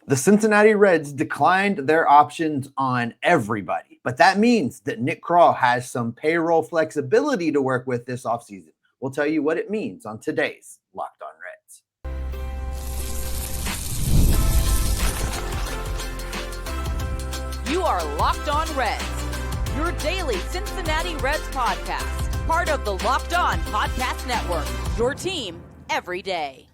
The Cincinnati Reds declined their options on everybody, but that means that Nick Krall has some payroll flexibility to work with this offseason. We'll tell you what it means on today's Locked On Reds. You are Locked On Reds, your daily Cincinnati Reds podcast, part of the Locked On Podcast Network, your team every day.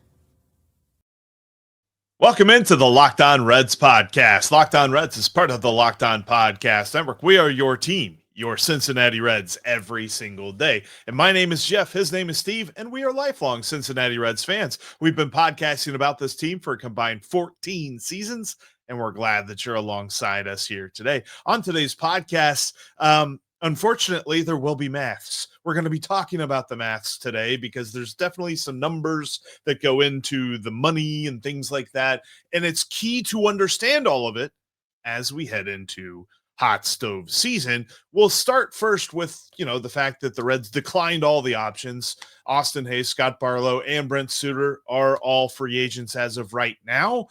Welcome into the Locked On Reds podcast. Locked On Reds is part of the Locked On Podcast Network. We are your team, your Cincinnati Reds, every single day. And my name is Jeff. His name is Steve, and we are lifelong Cincinnati Reds fans. We've been podcasting about this team for a combined 14 seasons, and we're glad that you're alongside us here today. On today's podcast, unfortunately, there will be maths. We're going to be talking about the maths today because there's definitely some numbers that go into the money and things like that. And it's key to understand all of it as we head into hot stove season. We'll start first with, the fact that the Reds declined all the options. Austin Hayes, Scott Barlow, and Brent Suter are all free agents as of right now.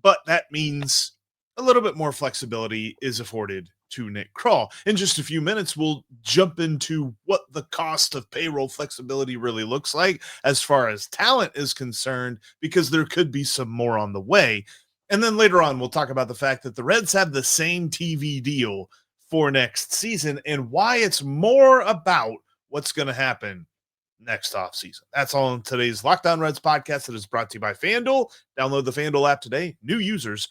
But that means a little bit more flexibility is afforded to Nick Krall. In just a few minutes, we'll jump into what the cost of payroll flexibility really looks like as far as talent is concerned, because there could be some more on the way. And then later on, we'll talk about the fact that the Reds have the same TV deal for next season and why it's more about what's going to happen next offseason. That's all in today's Locked On Reds podcast that is brought to you by FanDuel. Download the FanDuel app today. New users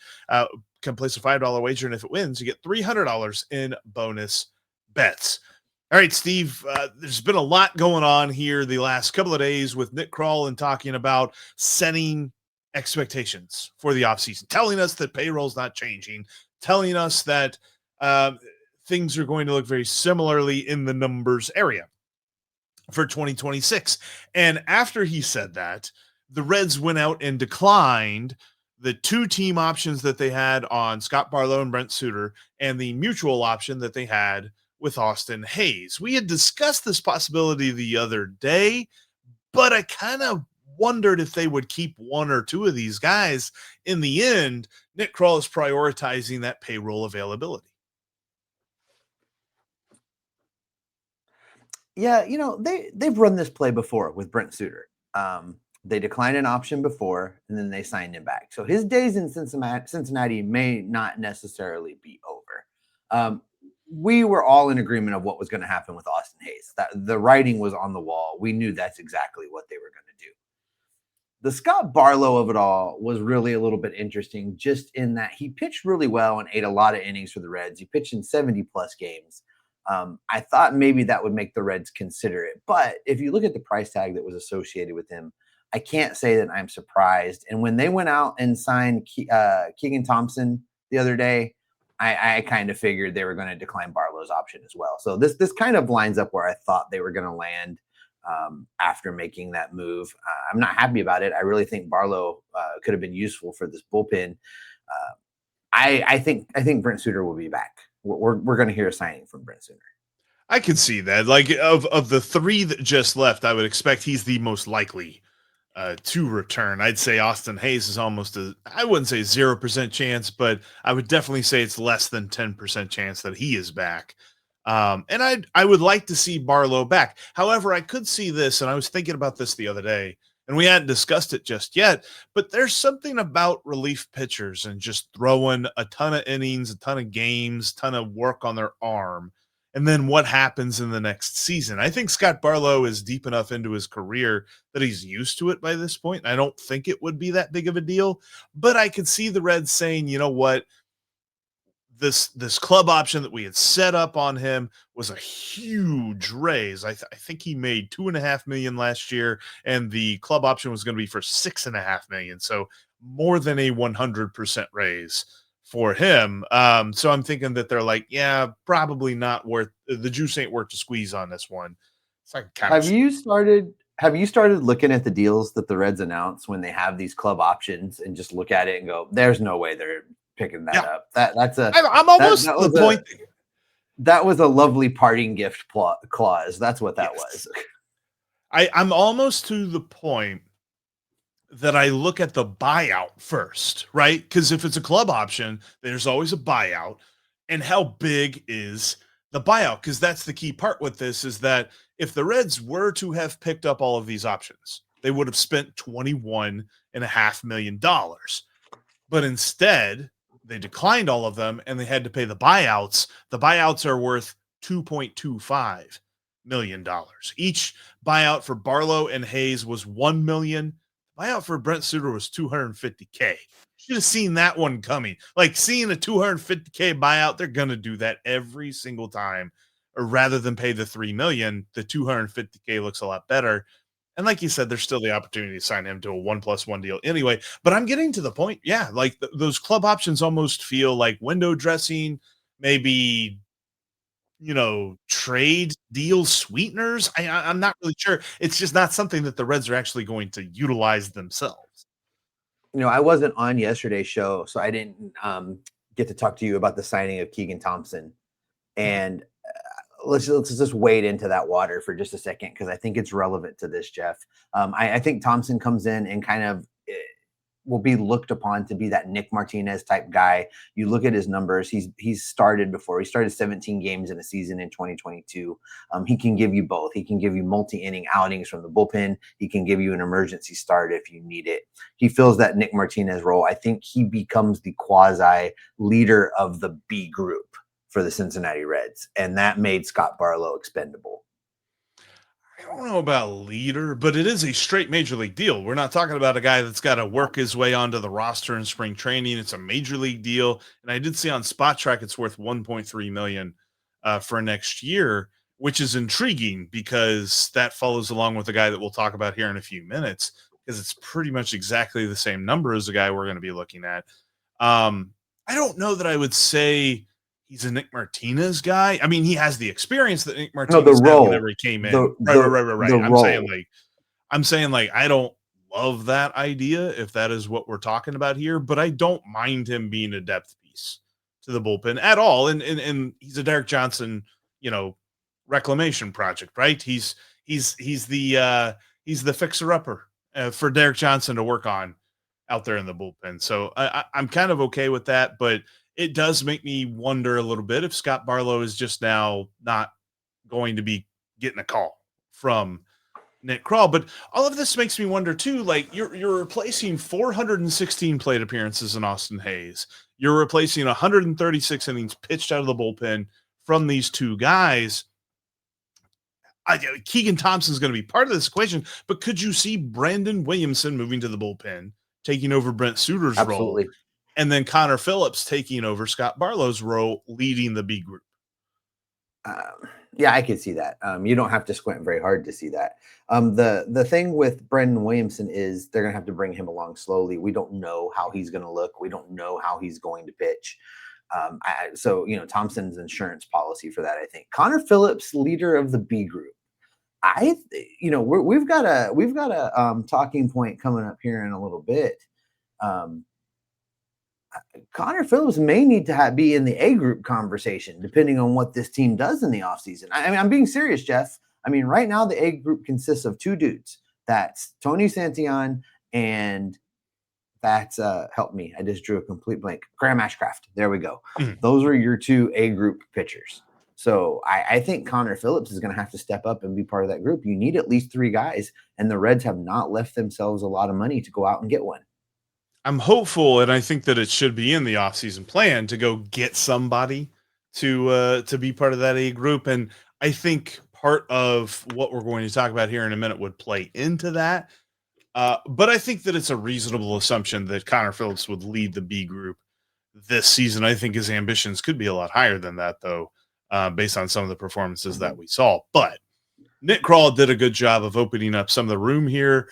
can place a $5 wager, and if it wins, you get $300 in bonus bets. All right, Steve, there's been a lot going on here the last couple of days with Nick Krall and talking about setting expectations for the offseason, telling us that payroll's not changing, telling us that things are going to look very similarly in the numbers area for 2026. And after he said that, the Reds went out and declined the two team options that they had on Scott Barlow and Brent Suter and the mutual option that they had with Austin Hayes. We had discussed this possibility the other day, but I kind of wondered if they would keep one or two of these guys. In the end, Nick Krall is prioritizing that payroll availability. Yeah, they've run this play before with Brent Suter. They declined an option before, and then they signed him back. So his days in Cincinnati may not necessarily be over. We were all in agreement of what was going to happen with Austin Hayes. That the writing was on the wall. We knew that's exactly what they were going to do. The Scott Barlow of it all was really a little bit interesting, just in that he pitched really well and ate a lot of innings for the Reds. He pitched in 70-plus games. I thought maybe that would make the Reds consider it. But if you look at the price tag that was associated with him, I can't say that I'm surprised. And when they went out and signed Keegan Thompson the other day, I kind of figured they were going to decline Barlow's option as well. So this kind of lines up where I thought they were going to land after making that move. I'm not happy about it. I really think Barlow could have been useful for this bullpen. I think Brent Suter will be back. We're going to hear a signing from Brent Suter. I can see that. Like of the three that just left, I would expect he's the most likely to return. I'd say Austin Hayes is almost I wouldn't say 0% chance, but I would definitely say it's less than 10% chance that he is back. And I would like to see Barlow back. However, I could see this, and I was thinking about this the other day, and we hadn't discussed it just yet, but there's something about relief pitchers and just throwing a ton of innings, a ton of games, ton of work on their arm, and then what happens in the next season. I think Scott Barlow is deep enough into his career that he's used to it by this point. I don't think it would be that big of a deal, but I could see the Reds saying, you know what, this club option that we had set up on him was a huge raise. I think he made $2.5 million last year, and the club option was going to be for $6.5 million. So more than a 100% raise for him. So I'm thinking that they're like, yeah, probably not worth the juice ain't worth the squeeze on this one. It's like have you started looking at the deals that the Reds announce when they have these club options and just look at it and go, there's no way they're picking that up. I'm almost the point. That was a lovely parting gift clause. That's what that was. I'm almost to the point that I look at the buyout first, right? Because if it's a club option, there's always a buyout. And how big is the buyout? Because that's the key part with this, is that if the Reds were to have picked up all of these options, they would have spent $21.5 million. But instead, they declined all of them and they had to pay the buyouts. The buyouts are worth $2.25 million. Each buyout for Barlow and Hayes was $1 million. Buyout for Brent Suter was $250K. Should have seen that one coming. Like, seeing a $250K buyout, they're gonna do that every single time. Or rather than pay the $3 million, the $250K looks a lot better. And like you said, there's still the opportunity to sign him to a 1+1 deal anyway. But I'm getting to the point, like those club options almost feel like window dressing, maybe, trade deal sweeteners. I'm not really sure. It's just not something that the Reds are actually going to utilize themselves. I wasn't on yesterday's show, so I didn't get to talk to you about the signing of Keegan Thompson. And let's just wade into that water for just a second, because I think it's relevant to this, Jeff. I think Thompson comes in and kind of will be looked upon to be that Nick Martinez type guy. You look at his numbers. He's started before. He started 17 games in a season in 2022. He can give you both. He can give you multi-inning outings from the bullpen. He can give you an emergency start if you need it. He fills that Nick Martinez role. I think he becomes the quasi leader of the B group for the Cincinnati Reds, and that made Scott Barlow expendable. I don't know about leader, but it is a straight major league deal. We're not talking about a guy that's got to work his way onto the roster in spring training. It's a major league deal, and I did see on Spot Track it's worth $1.3 million for next year, which is intriguing because that follows along with the guy that we'll talk about here in a few minutes, because it's pretty much exactly the same number as the guy we're going to be looking at. I don't know that I would say he's a Nick Martinez guy. I mean, he has the experience that Nick Martinez had whenever he came in. Right. I'm saying I don't love that idea, if that is what we're talking about here, but I don't mind him being a depth piece to the bullpen at all. And he's a Derek Johnson, reclamation project, right? He's the fixer upper for Derek Johnson to work on out there in the bullpen. So I'm kind of okay with that, but it does make me wonder a little bit if Scott Barlow is just now not going to be getting a call from Nick Krall. But all of this makes me wonder too, you're replacing 416 plate appearances in Austin Hayes. You're replacing 136 innings pitched out of the bullpen from these two guys. Keegan Thompson is going to be part of this equation, but could you see Brandon Williamson moving to the bullpen, taking over Brent Suter's role? And then Connor Phillips taking over Scott Barlow's role, leading the B group. Yeah, I could see that. You don't have to squint very hard to see that. The thing with Brandon Williamson is they're going to have to bring him along slowly. We don't know how he's going to look. We don't know how he's going to pitch. So Thompson's insurance policy for that, I think. Connor Phillips, leader of the B group. We've got a talking point coming up here in a little bit. Connor Phillips may need to be in the A group conversation, depending on what this team does in the offseason. I mean, I'm being serious, Jeff. I mean, right now the A group consists of two dudes. That's Tony Santillan and that's help me. I just drew a complete blank. Graham Ashcraft. There we go. Those are your two A group pitchers. So I think Connor Phillips is going to have to step up and be part of that group. You need at least three guys, and the Reds have not left themselves a lot of money to go out and get one. I'm hopeful, and I think that it should be in the offseason plan to go get somebody to be part of that A group. And I think part of what we're going to talk about here in a minute would play into that. But I think that it's a reasonable assumption that Connor Phillips would lead the B group this season. I think his ambitions could be a lot higher than that, though, based on some of the performances that we saw. But Nick Krall did a good job of opening up some of the room here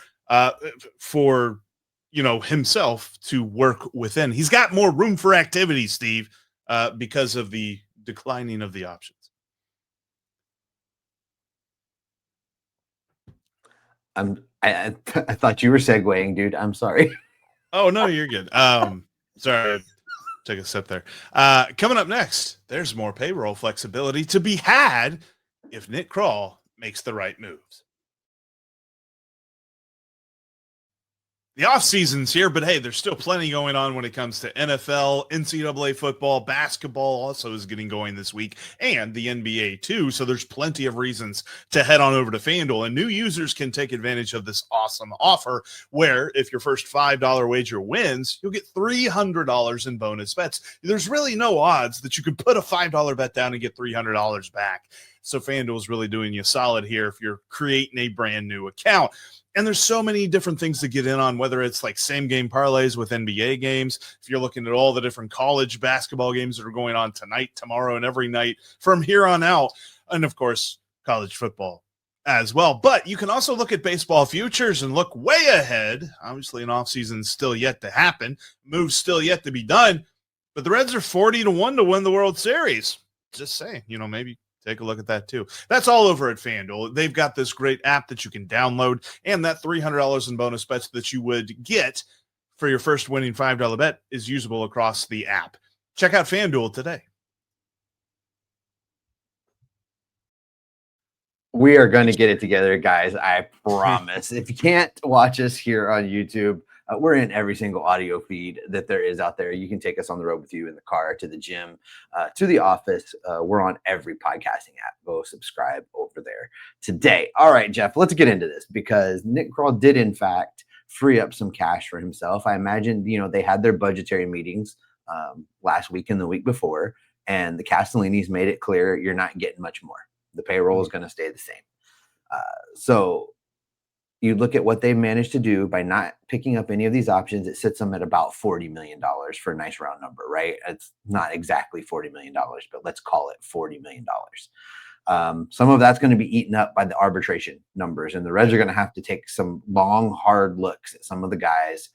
for himself to work within. He's got more room for activity, Steve, because of the declining of the options. I thought you were segueing, dude. I'm sorry. Oh no, you're good. Sorry, take a sip there. Coming up next, there's more payroll flexibility to be had if Nick Krall makes the right moves. The off season's here, but hey, there's still plenty going on when it comes to NFL, NCAA football, basketball also is getting going this week, and the NBA too. So there's plenty of reasons to head on over to FanDuel, and new users can take advantage of this awesome offer where if your first $5 wager wins, you'll get $300 in bonus bets. There's really no odds that you could put a $5 bet down and get $300 back. So FanDuel is really doing you solid here if you're creating a brand new account. And there's so many different things to get in on, whether it's like same game parlays with NBA games, if you're looking at all the different college basketball games that are going on tonight, tomorrow, and every night from here on out, and of course, college football as well. But you can also look at baseball futures and look way ahead. Obviously, an offseason still yet to happen, moves still yet to be done, but the Reds are 40-1 to win the World Series. Just saying, maybe take a look at that too. That's all over at FanDuel. They've got this great app that you can download, and that $300 in bonus bets that you would get for your first winning $5 bet is usable across the app. Check out FanDuel today. We are going to get it together, guys. I promise. If you can't watch us here on YouTube, we're in every single audio feed that there is out there. You can take us on the road with you in the car, to the gym, to the office. We're on every podcasting app. Go subscribe over there today. All right, Jeff, let's get into this because Nick Krall did, in fact, free up some cash for himself. I imagine, they had their budgetary meetings last week and the week before, and the Castellinis made it clear you're not getting much more. The payroll is going to stay the same. So you look at what they've managed to do by not picking up any of these options, it sits them at about $40 million for a nice round number, right? It's not exactly $40 million, but let's call it $40 million. Some of that's going to be eaten up by the arbitration numbers, and the Reds are going to have to take some long, hard looks at some of the guys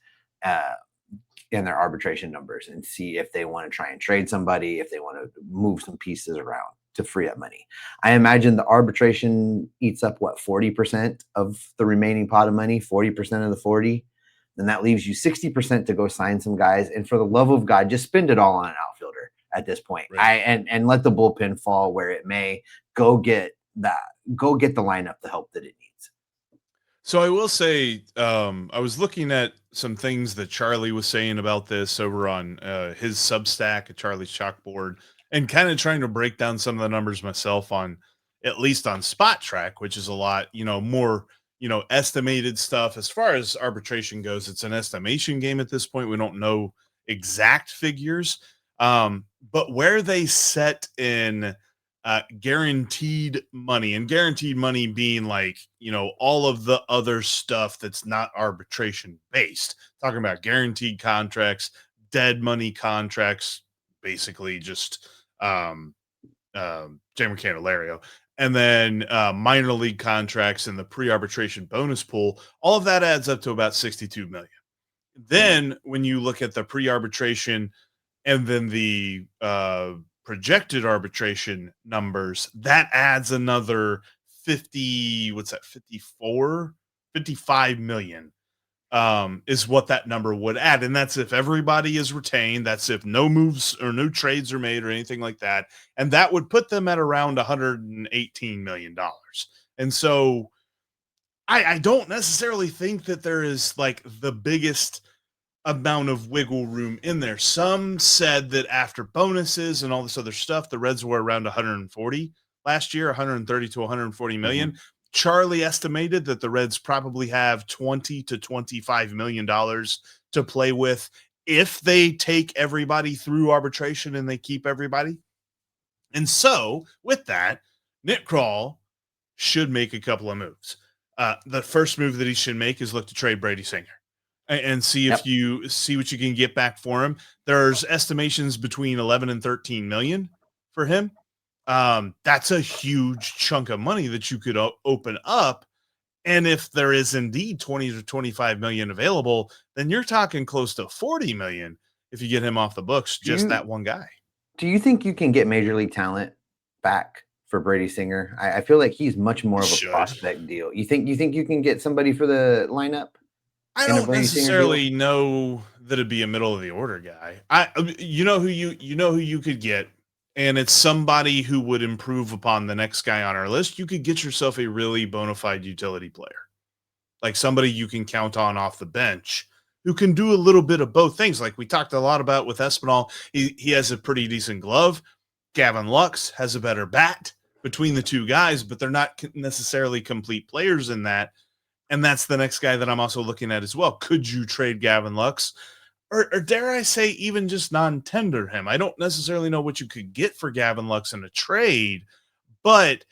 in their arbitration numbers and see if they want to try and trade somebody, if they want to move some pieces around to free up money. I imagine the arbitration eats up 40% of the remaining pot of money, 40% of the 40. Then that leaves you 60% to go sign some guys. And for the love of God, just spend it all on an outfielder at this point. Right. And let the bullpen fall where it may. Go get the lineup the help that it needs. So I will say, I was looking at some things that Charlie was saying about this over on his Substack at Charlie's Chalkboard, and kind of trying to break down some of the numbers myself on, at least on Spot Track, which is a lot, more, estimated stuff. As far as arbitration goes, it's an estimation game at this point. We don't know exact figures, but where they set in guaranteed money, and guaranteed money being like, all of the other stuff that's not arbitration based, talking about guaranteed contracts, dead money contracts, basically just Jay Candelario, and then minor league contracts and the pre-arbitration bonus pool, all of that adds up to about $62 million. Then when you look at the pre-arbitration and then the projected arbitration numbers, that adds another 55 million is what that number would add. And that's if everybody is retained. That's if no moves or no trades are made or anything like that. And that would put them at around $118 million. And so I don't necessarily think that there is like the biggest amount of wiggle room in there. Some said that after bonuses and all this other stuff, the Reds were around 140 last year, 130 to 140 million. Mm-hmm. Charlie estimated that the Reds probably have $20 to $25 million to play with if they take everybody through arbitration and they keep everybody. And so with that, Nick Krall should make a couple of moves. The first move that he should make is look to trade Brady Singer and see if you see what you can get back for him. There's estimations between 11 and 13 million for him. That's a huge chunk of money that you could open up. And if there is indeed 20 to 25 million available, then you're talking close to 40 million if you get him off the books, that one guy. Do you think you can get major league talent back for Brady Singer? I feel like he's much more of a prospect deal. You think you can get somebody for the lineup? I don't necessarily know that it'd be a middle of the order guy. You know who you could get, and it's somebody who would improve upon the next guy on our list. You could get yourself a really bona fide utility player, like somebody you can count on off the bench who can do a little bit of both things. Like we talked a lot about with Espinal, he has a pretty decent glove. Gavin Lux has a better bat between the two guys, but they're not necessarily complete players in that. And that's the next guy that I'm also looking at as well. Could you trade Gavin Lux? Or dare I say even just non-tender him? I don't necessarily know what you could get for Gavin Lux in a trade, but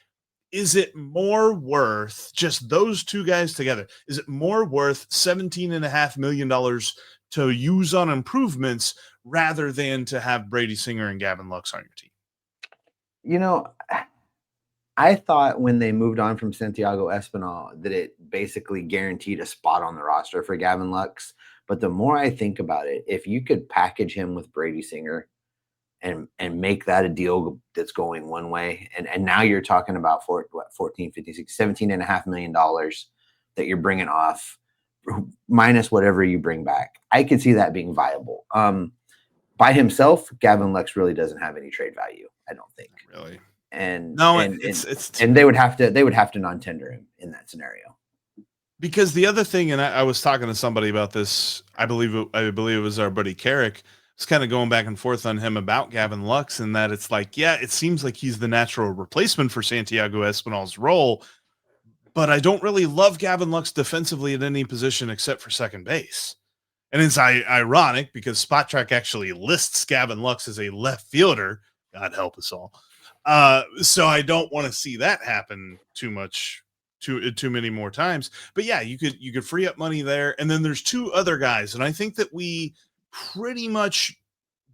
is it more worth just those two guys together? Is it more worth $17.5 million to use on improvements rather than to have Brady Singer and Gavin Lux on your team? You know, I thought when they moved on from Santiago Espinal that it basically guaranteed a spot on the roster for Gavin Lux. But the more I think about it, if you could package him with Brady Singer and make that a deal that's going one way, and now you're talking about 14, 15, 16, $17.5 million that you're bringing off minus whatever you bring back. I could see that being viable. By himself, Gavin Lux really doesn't have any trade value, I don't think. Really? And no, and they would have to non-tender him in that scenario. Because the other thing, and I was talking to somebody about this, I believe it was our buddy Carrick, was kind of going back and forth on him about Gavin Lux, and that it's like, yeah, it seems like he's the natural replacement for Santiago Espinal's role, but I don't really love Gavin Lux defensively at any position except for second base. And it's ironic because Spot Track actually lists Gavin Lux as a left fielder. God help us all. So I don't want to see that happen too many more times. But yeah, you could free up money there. And then there's two other guys. And I think that we pretty much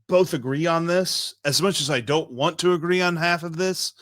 both agree on this, as much as I don't want to agree on half of this.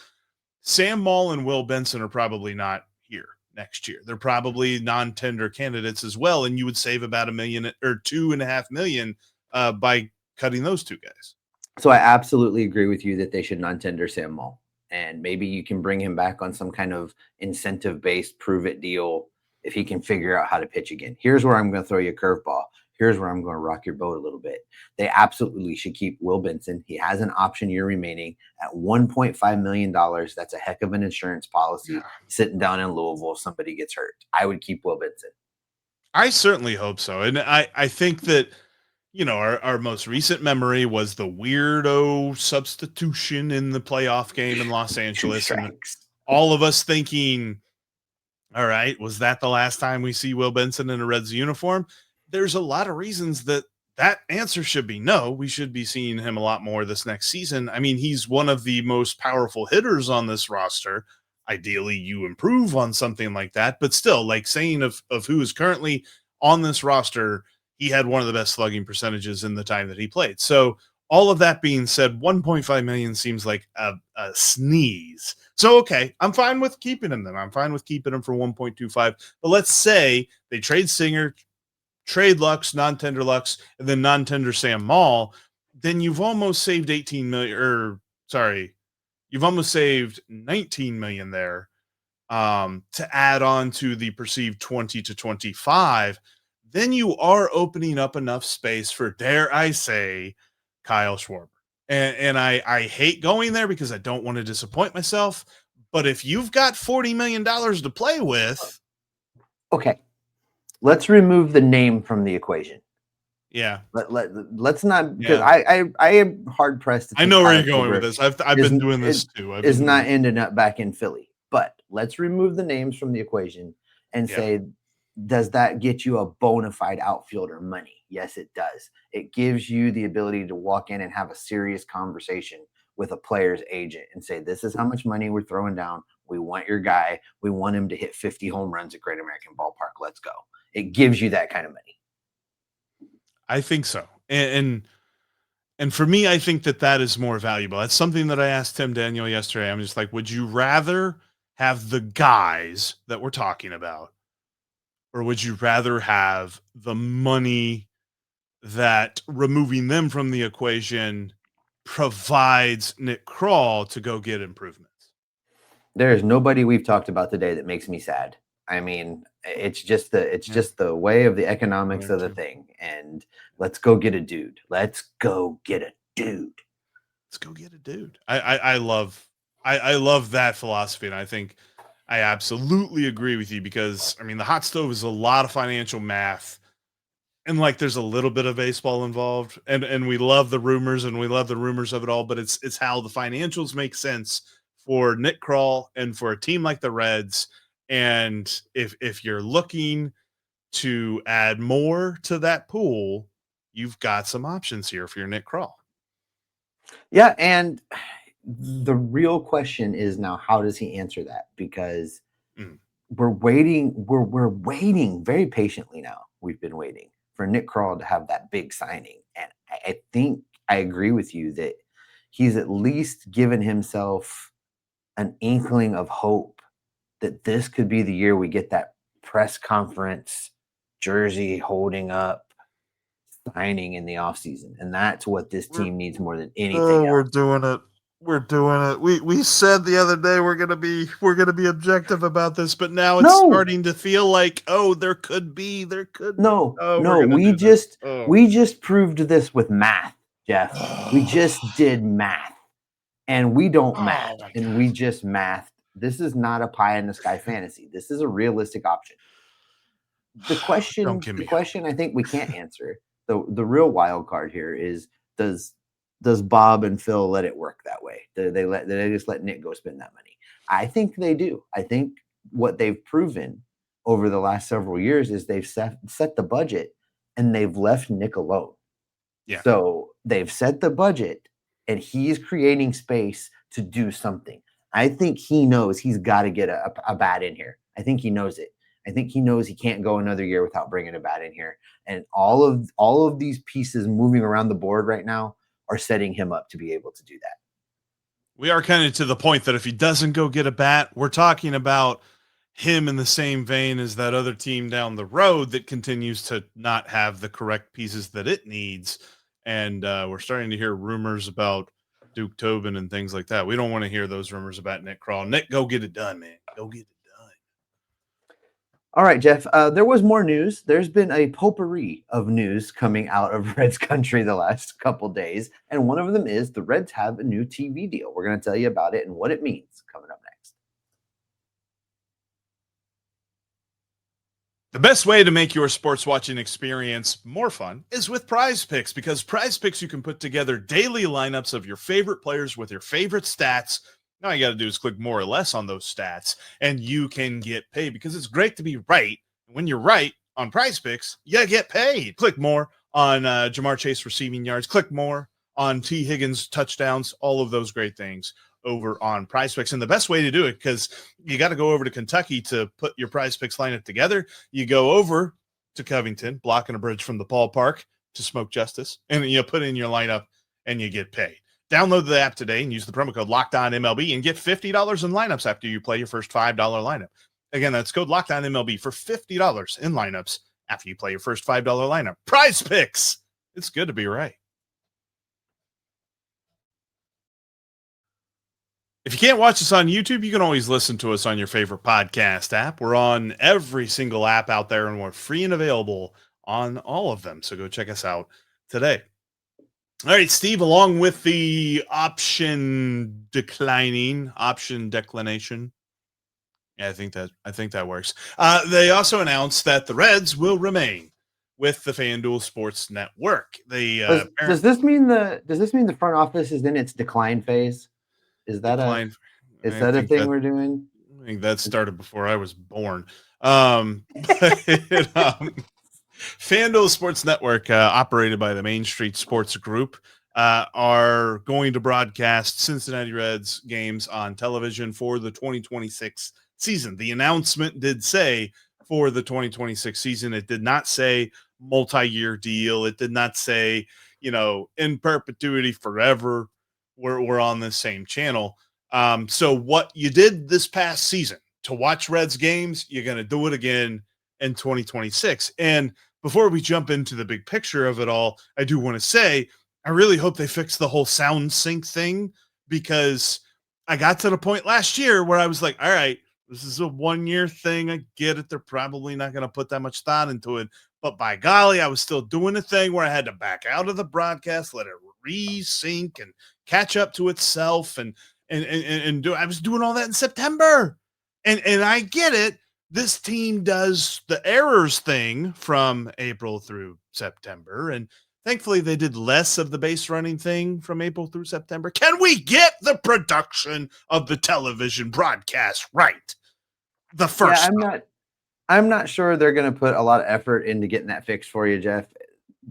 Sam Moll and Will Benson are probably not here next year. They're probably non-tender candidates as well. And you would save about $1 million or $2.5 million by cutting those two guys. So I absolutely agree with you that they should non-tender Sam Moll. And maybe you can bring him back on some kind of incentive-based prove-it deal if he can figure out how to pitch again. Here's where I'm going to throw you a curveball. Here's where I'm going to rock your boat a little bit. They absolutely should keep Will Benson. He has an option year remaining at $1.5 million. That's a heck of an insurance policy sitting down in Louisville if somebody gets hurt. I would keep Will Benson. I certainly hope so. And I think that, our most recent memory was the weirdo substitution in the playoff game in Los Angeles. And all of us thinking, all right, was that the last time we see Will Benson in a Reds uniform? There's a lot of reasons that answer should be no. We should be seeing him a lot more this next season. I mean, he's one of the most powerful hitters on this roster. Ideally, you improve on something like that. But still, like saying of who is currently on this roster, he had one of the best slugging percentages in the time that he played. So all of that being said, $1.5 million seems like a sneeze. So, okay, I'm fine with keeping him then. I'm fine with keeping him for 1.25. But let's say they trade Singer, trade Lux, non-tender Lux, and then non-tender Sam Moll. Then you've almost saved you've almost saved $19 million there to add on to the perceived 20 to 25. Then you are opening up enough space for, dare I say, Kyle Schwarber. And I hate going there because I don't want to disappoint myself. But if you've got $40 million to play with. Okay. Let's remove the name from the equation. Yeah. Let's not, because I am hard pressed to think I know where you're going with this. I've been doing this too. Is not ending up back in Philly. But let's remove the names from the equation and say, does that get you a bona fide outfielder money? Yes, it does. It gives you the ability to walk in and have a serious conversation with a player's agent and say, this is how much money we're throwing down. We want your guy. We want him to hit 50 home runs at Great American Ballpark. Let's go. It gives you that kind of money. I think so. And for me, I think that is more valuable. That's something that I asked Tim Daniel yesterday. I'm just like, would you rather have the guys that we're talking about, or would you rather have the money that removing them from the equation provides Nick Krall to go get improvements? There is nobody we've talked about today that makes me sad. I mean, it's just the way of the economics of the thing. And let's go get a dude. Let's go get a dude. I love that philosophy. And I think I absolutely agree with you because, I mean, the hot stove is a lot of financial math. and like there's a little bit of baseball involved, and we love the rumors and we love the rumors of it all, but it's how the financials make sense for Nick Krall and for a team like the Reds. And if you're looking to add more to that pool, you've got some options here if you're Nick Krall. Yeah, and the real question is now, how does he answer that? Because we're waiting very patiently now. We've been waiting for Nick Krall to have that big signing. And I think I agree with you that he's at least given himself an inkling of hope that this could be the year we get that press conference jersey holding up signing in the offseason. And that's what this team needs more than anything else. We're doing it. We're doing it. We said the other day we're gonna be objective about this, but now it's starting to feel like, there could be. We just proved this with math, Jeff. We just did math, and we don't math, and we just mathed. This is not a pie in the sky fantasy. This is a realistic option. The question I think we can't answer. The real wild card here is, does Bob and Phil let it work that way? Do they just let Nick go spend that money? I think they do. I think what they've proven over the last several years is they've set the budget and they've left Nick alone. Yeah. So they've set the budget and he's creating space to do something. I think he knows he's got to get a bat in here. I think he knows it. I think he knows he can't go another year without bringing a bat in here. And all of these pieces moving around the board right now are setting him up to be able to do that. We are kind of to the point that if he doesn't go get a bat, we're talking about him in the same vein as that other team down the road that continues to not have the correct pieces that it needs. And we're starting to hear rumors about Duke Tobin and things like that. We don't want to hear those rumors about Nick Krall. Nick, go get it done, man. Go get it done. All right, Jeff, there was more news. There's been a potpourri of news coming out of Reds country the last couple days, and one of them is the Reds have a new TV deal. We're going to tell you about it and what it means coming up next. The best way to make your sports watching experience more fun is with Prize Picks, because Prize Picks, you can put together daily lineups of your favorite players with your favorite stats. Now all you got to do is click more or less on those stats, and you can get paid, because it's great to be right. When you're right on Prize Picks, you get paid. Click more on Jamar Chase receiving yards. Click more on T. Higgins touchdowns. All of those great things over on Prize Picks. And the best way to do it, because you got to go over to Kentucky to put your Prize Picks lineup together, you go over to Covington, blocking a bridge from the ballpark to Smoke Justice, and you put in your lineup and you get paid. Download the app today and use the promo code LOCKEDONMLB and get $50 in lineups after you play your first $5 lineup. Again, that's code LOCKEDONMLB for $50 in lineups after you play your first $5 lineup. Prize Picks. It's good to be right. If you can't watch us on YouTube, you can always listen to us on your favorite podcast app. We're on every single app out there, and we're free and available on all of them. So go check us out today. All right, Steve, along with the option declination. Yeah, I think that works. They also announced that the Reds will remain with the FanDuel Sports Network. Does this mean the front office is in its decline phase? Is that a thing we're doing? I think that started before I was born. FanDuel Sports Network, operated by the Main Street Sports Group, are going to broadcast Cincinnati Reds games on television for the 2026 season. The announcement did say for the 2026 season. It did not say multi-year deal. It did not say, in perpetuity forever. We're on the same channel. So what you did this past season to watch Reds games, you're going to do it again in 2026. And before we jump into the big picture of it all, I do want to say, I really hope they fix the whole sound sync thing, because I got to the point last year where I was like, all right, this is a 1-year thing. I get it. They're probably not going to put that much thought into it. But by golly, I was still doing a thing where I had to back out of the broadcast, let it re-sync and catch up to itself. And I was doing all that in September. And I get it. this team does the errors thing from April through September, and thankfully they did less of the base running thing from April through September. Can we get the production of the television broadcast right the Yeah, first time? I'm not sure they're going to put a lot of effort into getting that fixed for you, Jeff.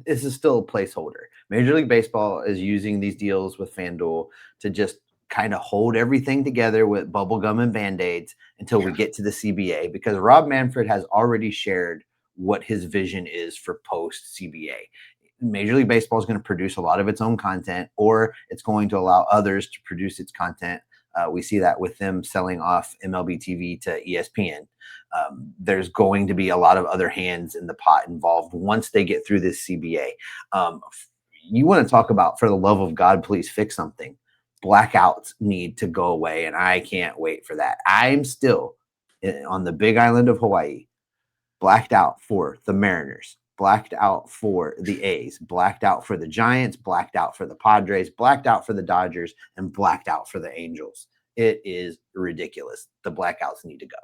This is still a placeholder. Major League Baseball is using these deals with FanDuel to just kind of hold everything together with bubblegum and band-aids until we get to the CBA, because Rob Manfred has already shared what his vision is for post CBA. Major League Baseball is going to produce a lot of its own content, or it's going to allow others to produce its content. We see that with them selling off MLB TV to ESPN. There's going to be a lot of other hands in the pot involved once they get through this CBA. You want to talk about, for the love of God, please fix something. Blackouts need to go away, and I can't wait for that. I'm still on the big island of Hawaii, blacked out for the Mariners, blacked out for the A's, blacked out for the Giants, blacked out for the Padres, blacked out for the Dodgers, and blacked out for the Angels. It is ridiculous. The blackouts need to go.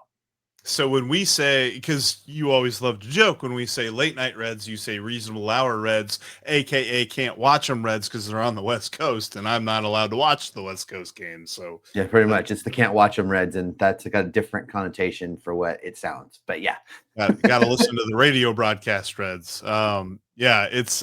So when we say, because you always love to joke, when we say late night Reds, you say reasonable hour Reds, aka can't watch them Reds because they're on the West Coast, and I'm not allowed to watch the West Coast games. So yeah, pretty much. It's the can't watch them Reds, and that's got a different connotation for what it sounds. But yeah, got to listen to the radio broadcast Reds. Yeah, it's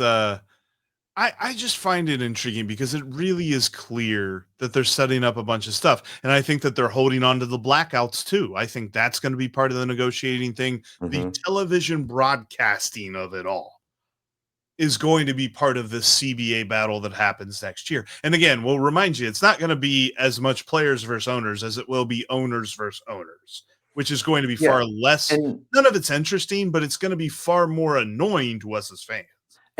I just find it intriguing because it really is clear that they're setting up a bunch of stuff. And I think that they're holding on to the blackouts too. I think that's going to be part of the negotiating thing. The television broadcasting of it all is going to be part of this CBA battle that happens next year. And again, we'll remind you, it's not going to be as much players versus owners as it will be owners versus owners, which is going to be far less. And none of it's interesting, but it's going to be far more annoying to us as fans.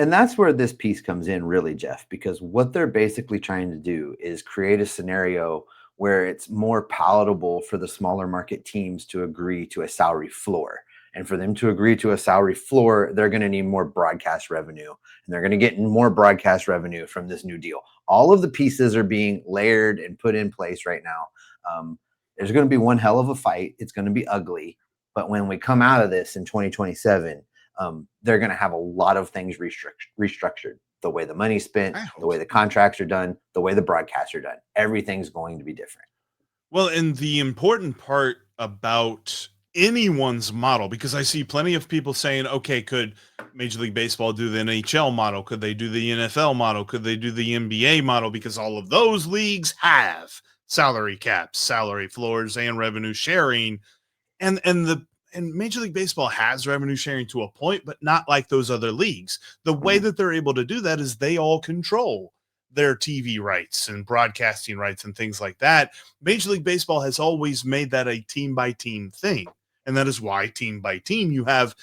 And that's where this piece comes in, really, Jeff, because what they're basically trying to do is create a scenario where it's more palatable for the smaller market teams to agree to a salary floor. And for them to agree to a salary floor, they're going to need more broadcast revenue, and they're going to get more broadcast revenue from this new deal. All of the pieces are being layered and put in place right now. There's going to be one hell of a fight. It's going to be ugly. But when we come out of this in 2027, they're going to have a lot of things restructured. The way the money's spent, the way the contracts are done, the way the broadcasts are done. Everything's going to be different. Well, and the important part about anyone's model, because I see plenty of people saying, okay, could Major League Baseball do the NHL model? Could they do the NFL model? Could they do the NBA model? Because all of those leagues have salary caps, salary floors, and revenue sharing. And Major League Baseball has revenue sharing to a point, but not like those other leagues. The way that they're able to do that is they all control their TV rights and broadcasting rights and things like that. Major League Baseball has always made that a team-by-team thing. And that is why team by team, you have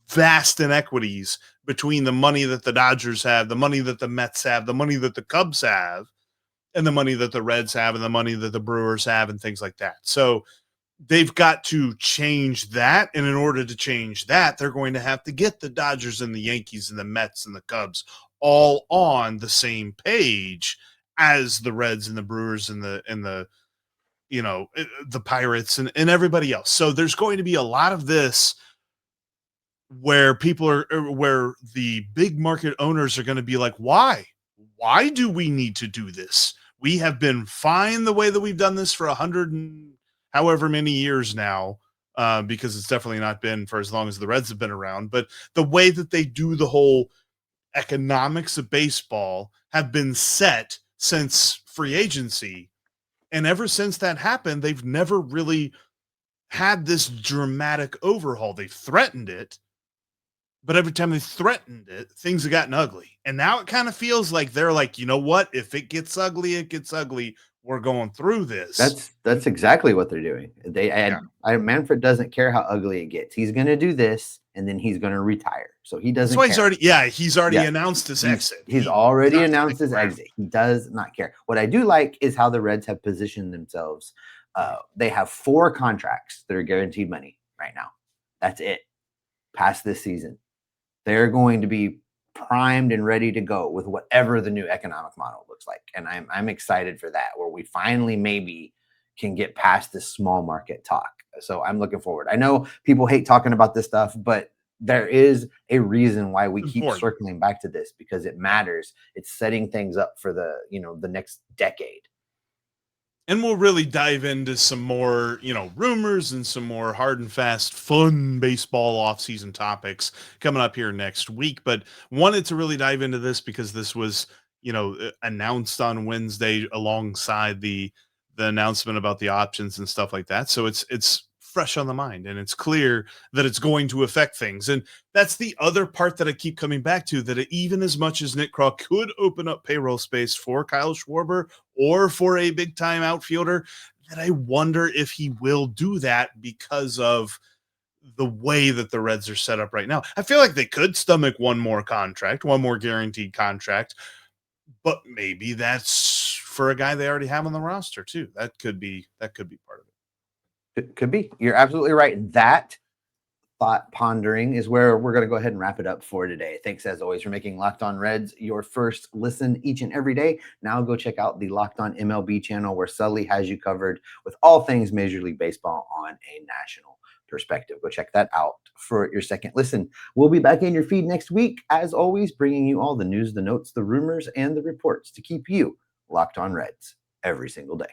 vast inequities between the money that the Dodgers have, the money that the Mets have, the money that the Cubs have, and the money that the Reds have, and the money that the Brewers have, and things like that. So they've got to change that. And in order to change that, they're going to have to get the Dodgers and the Yankees and the Mets and the Cubs all on the same page as the Reds and the Brewers and the you know, the Pirates and everybody else. So there's going to be a lot of this where where the big market owners are going to be like, why do we need to do this? We have been fine the way that we've done this for 100 and however many years now, because it's definitely not been for as long as the Reds have been around. But the way that they do the whole economics of baseball have been set since free agency. And ever since that happened, they've never really had this dramatic overhaul. They've threatened it, but every time they threatened it, things have gotten ugly. And now it kind of feels like they're like, you know what? If it gets ugly, it gets ugly. We're going through this. That's exactly what they're doing. Manfred doesn't care how ugly it gets. He's going to do this, and then he's going to retire. So he doesn't. So he's already announced his exit. He's already announced his exit. He does not care. What I do like is how the Reds have positioned themselves. They have 4 contracts that are guaranteed money right now. That's it. Past this season, they're going to be primed and ready to go with whatever the new economic model looks like. And I'm excited for that, where we finally maybe can get past this small market talk. So I'm looking forward. I know people hate talking about this stuff, but there is a reason why we keep circling back to this, because it matters. It's setting things up for the next decade. And we'll really dive into some more, rumors and some more hard and fast, fun baseball offseason topics coming up here next week. But wanted to really dive into this because this was, announced on Wednesday alongside the announcement about the options and stuff like that. So it's fresh on the mind, and it's clear that it's going to affect things. And that's the other part that I keep coming back to, that even as much as Nick Krall could open up payroll space for Kyle Schwarber or for a big time outfielder, that I wonder if he will do that because of the way that the Reds are set up right now. I feel like they could stomach one more guaranteed contract, but maybe that's for a guy they already have on the roster too. That could be part of it. It could be. You're absolutely right. That thought pondering is where we're going to go ahead and wrap it up for today. Thanks as always for making Locked On Reds your first listen each and every day. Now go check out the Locked On MLB channel, where Sully has you covered with all things Major League Baseball on a national perspective. Go check that out for your second listen. We'll be back in your feed next week, as always, bringing you all the news, the notes, the rumors, and the reports to keep you locked on Reds every single day.